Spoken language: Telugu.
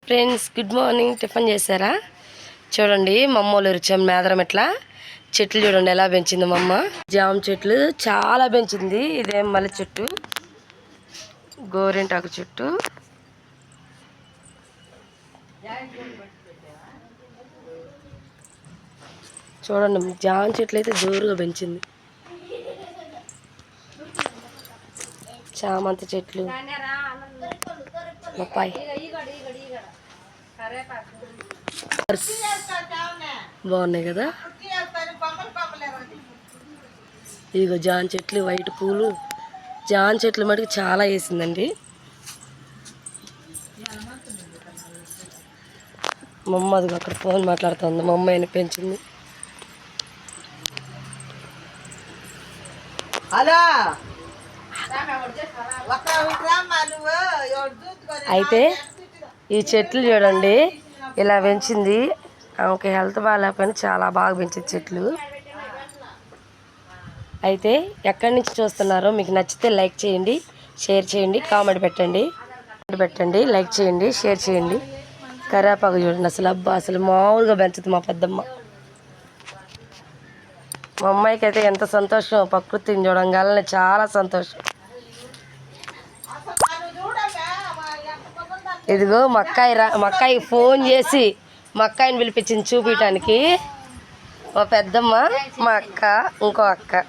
Friends good morning. టిఫిన్ చేశారా? చూడండి మా అమ్మ వాళ్ళు వచ్చాము మేదరం. ఇట్లా చెట్లు చూడండి ఎలా పెంచింది మా అమ్మ. జామ చెట్లు చాలా పెంచింది. ఇదేం మల్లె చెట్టు, గోరింటాకు చెట్టు, చూడండి జామ చెట్లు అయితే జోరుగా పెంచింది. చామంతి చెట్లు, బొప్పాయి బాగున్నాయి కదా. ఇదిగో జామ చెట్లు, వైట్ పూలు. జామ చెట్లు మటుకు చాలా వేసిందండి మా అమ్మ. అది అక్కడ ఫోన్ మాట్లాడుతుంది. మా అమ్మ ఆయన పెంచింది. అయితే ఈ చెట్లు చూడండి ఇలా పెంచింది. ఆమెకి హెల్త్ బాగాలేకపోయినా చాలా బాగా పెంచింది చెట్లు. అయితే ఎక్కడి నుంచి చూస్తున్నారో మీకు నచ్చితే లైక్ చేయండి, షేర్ చేయండి, కామెంట్ పెట్టండి, లైక్ చేయండి, షేర్ చేయండి. కరివేపాకు చూడండి అసలు అబ్బా అసలు మామూలుగా పెంచుతుంది మా పెద్దమ్మ. మా అమ్మాయికి అయితే ఎంత సంతోషం, ప్రకృతిని చూడంగానే చాలా సంతోషం. ఇదిగో మక్కాయి ఫోన్ చేసి మా అక్కాయిని పిలిపించింది చూపించడానికి. మా పెద్దమ్మ, మా అక్క, ఇంకో అక్క.